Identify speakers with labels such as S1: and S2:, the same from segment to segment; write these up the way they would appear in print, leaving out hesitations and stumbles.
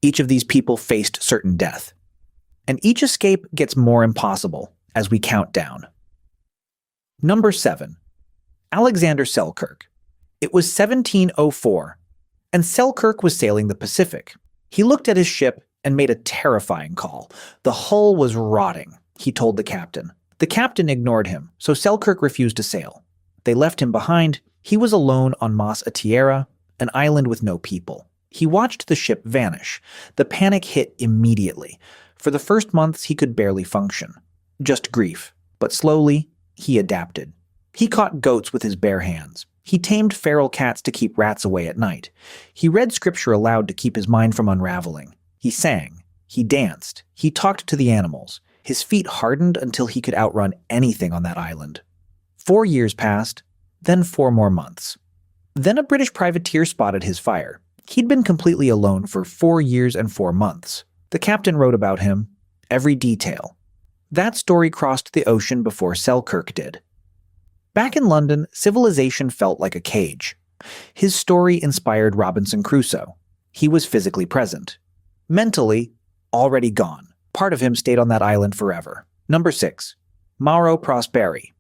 S1: Each of these people faced certain death. And each escape gets more impossible as we count down. Number 7. Alexander Selkirk. It was 1704, and Selkirk was sailing the Pacific. He looked at his ship and made a terrifying call. The hull was rotting, he told the captain. The captain ignored him, so Selkirk refused to sail. They left him behind. He was alone on Mas Atiera, an island with no people. He watched the ship vanish. The panic hit immediately. For the first months, he could barely function. Just grief. But slowly, he adapted. He caught goats with his bare hands. He tamed feral cats to keep rats away at night. He read scripture aloud to keep his mind from unraveling. He sang. He danced. He talked to the animals. His feet hardened until he could outrun anything on that island. 4 years passed, then 4 more months. Then a British privateer spotted his fire. He'd been completely alone for 4 years and 4 months. The captain wrote about him, every detail. That story crossed the ocean before Selkirk did. Back in London, civilization felt like a cage. His story inspired Robinson Crusoe. He was physically present. Mentally, already gone. Part of him stayed on that island forever. Number 6. Mauro Prosperi.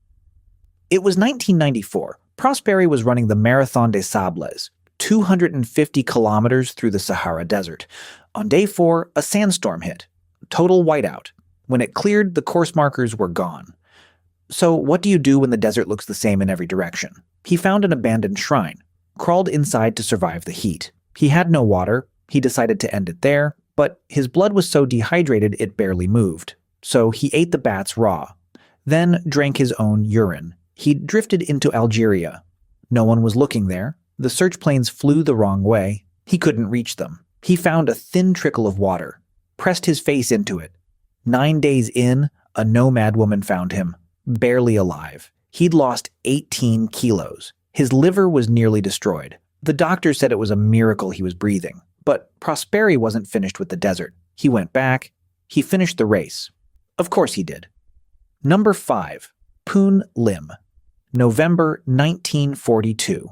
S1: It was 1994. Prosperi was running the Marathon des Sables, 250 kilometers through the Sahara Desert. On day 4, a sandstorm hit. Total whiteout. When it cleared, the course markers were gone. So what do you do when the desert looks the same in every direction? He found an abandoned shrine, crawled inside to survive the heat. He had no water. He decided to end it there, but his blood was so dehydrated it barely moved. So he ate the bats raw, then drank his own urine. He drifted into Algeria. No one was looking there. The search planes flew the wrong way. He couldn't reach them. He found a thin trickle of water, pressed his face into it. 9 days in, a nomad woman found him, barely alive. He'd lost 18 kilos. His liver was nearly destroyed. The doctor said it was a miracle he was breathing. But Prosperi wasn't finished with the desert. He went back. He finished the race. Of course he did. Number 5. Poon Lim. November 1942.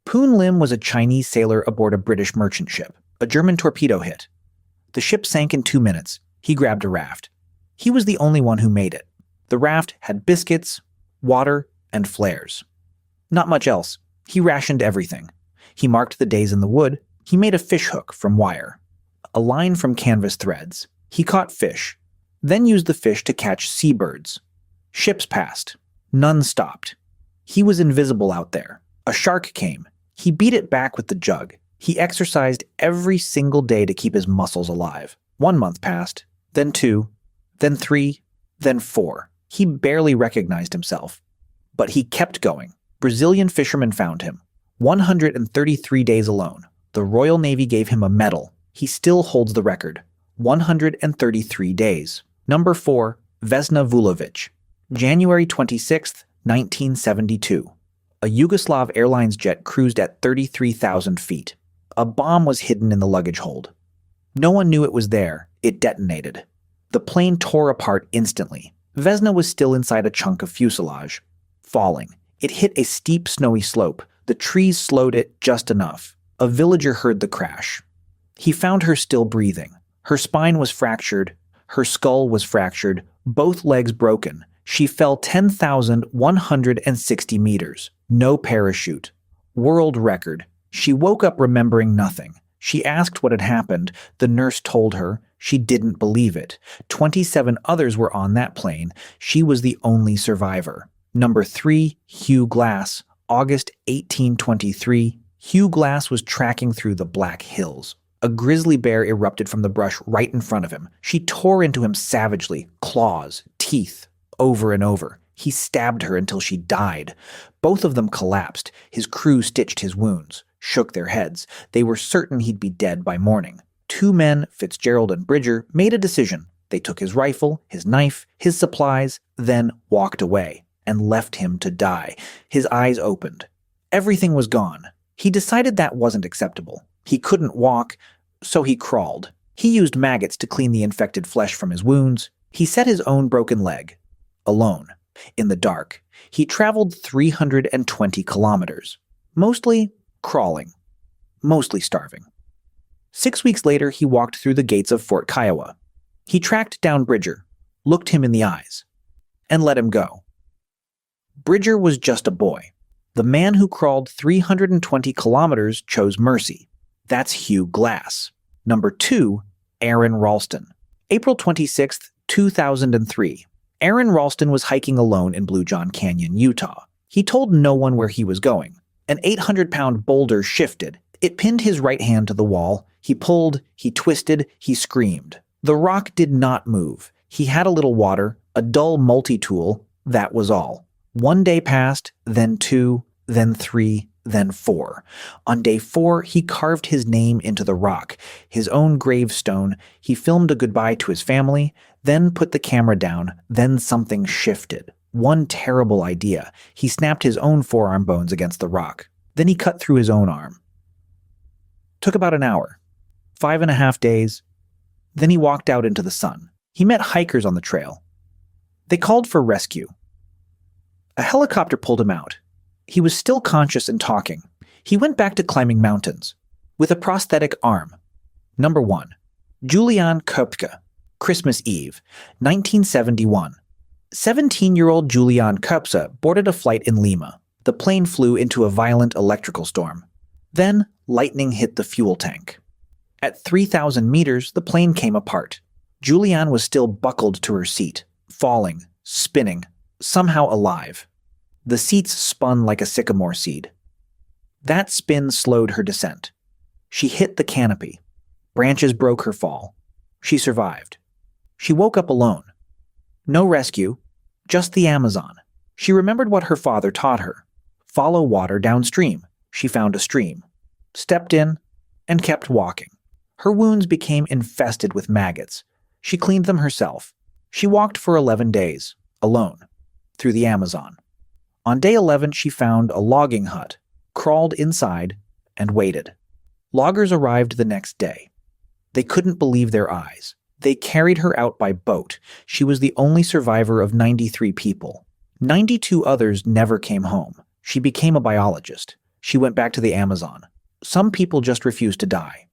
S1: Poon Lim was a Chinese sailor aboard a British merchant ship. A German torpedo hit. The ship sank in 2 minutes. He grabbed a raft. He was the only one who made it. The raft had biscuits, water, and flares. Not much else. He rationed everything. He marked the days in the wood. He made a fish hook from wire. A line from canvas threads. He caught fish, then used the fish to catch seabirds. Ships passed. None stopped. He was invisible out there. A shark came. He beat it back with the jug. He exercised every single day to keep his muscles alive. 1 month passed, then 2, then 3, then 4. He barely recognized himself. But he kept going. Brazilian fishermen found him. 133 days alone. The Royal Navy gave him a medal. He still holds the record. 133 days. Number 4. Vesna Vulović. January 26, 1972. A Yugoslav Airlines jet cruised at 33,000 feet. A bomb was hidden in the luggage hold. No one knew it was there. It detonated. The plane tore apart instantly. Vesna was still inside a chunk of fuselage. Falling. It hit a steep, snowy slope. The trees slowed it just enough. A villager heard the crash. He found her still breathing. Her spine was fractured. Her skull was fractured. Both legs broken. She fell 10,160 meters. No parachute. World record. She woke up remembering nothing. She asked what had happened. The nurse told her. She didn't believe it. 27 others were on that plane. She was the only survivor. Number 3, Hugh Glass. August 1823. Hugh Glass was tracking through the Black Hills. A grizzly bear erupted from the brush right in front of him. She tore into him savagely, claws, teeth, over and over. He stabbed her until she died. Both of them collapsed. His crew stitched his wounds, shook their heads. They were certain he'd be dead by morning. 2 men, Fitzgerald and Bridger, made a decision. They took his rifle, his knife, his supplies, then walked away and left him to die. His eyes opened. Everything was gone. He decided that wasn't acceptable. He couldn't walk, so he crawled. He used maggots to clean the infected flesh from his wounds. He set his own broken leg. Alone. In the dark. He traveled 320 kilometers. Mostly crawling. Mostly starving. 6 weeks later, he walked through the gates of Fort Kiowa. He tracked down Bridger, looked him in the eyes, and let him go. Bridger was just a boy. The man who crawled 320 kilometers chose mercy. That's Hugh Glass. Number 2, Aron Ralston. April 26, 2003. Aron Ralston was hiking alone in Blue John Canyon, Utah. He told no one where he was going. An 800-pound boulder shifted. It pinned his right hand to the wall. He pulled, he twisted, he screamed. The rock did not move. He had a little water, a dull multi-tool, that was all. 1 day passed, then 2, then 3, then 4. On day 4, he carved his name into the rock, his own gravestone. He filmed a goodbye to his family, then put the camera down. Then something shifted. One terrible idea. He snapped his own forearm bones against the rock. Then he cut through his own arm. Took about an hour. 5.5 days. Then he walked out into the sun. He met hikers on the trail. They called for rescue. A helicopter pulled him out. He was still conscious and talking. He went back to climbing mountains with a prosthetic arm. Number 1. Juliane Koepcke. Christmas Eve, 1971. 17-year-old Juliane Koepcke boarded a flight in Lima. The plane flew into a violent electrical storm. Then, lightning hit the fuel tank. At 3,000 meters, the plane came apart. Juliane was still buckled to her seat, falling, spinning, somehow alive. The seats spun like a sycamore seed. That spin slowed her descent. She hit the canopy. Branches broke her fall. She survived. She woke up alone. No rescue, just the Amazon. She remembered what her father taught her. Follow water downstream. She found a stream, stepped in, and kept walking. Her wounds became infested with maggots. She cleaned them herself. She walked for 11 days, alone, through the Amazon. On day 11, she found a logging hut, crawled inside, and waited. Loggers arrived the next day. They couldn't believe their eyes. They carried her out by boat. She was the only survivor of 93 people. 92 others never came home. She became a biologist. She went back to the Amazon. Some people just refused to die.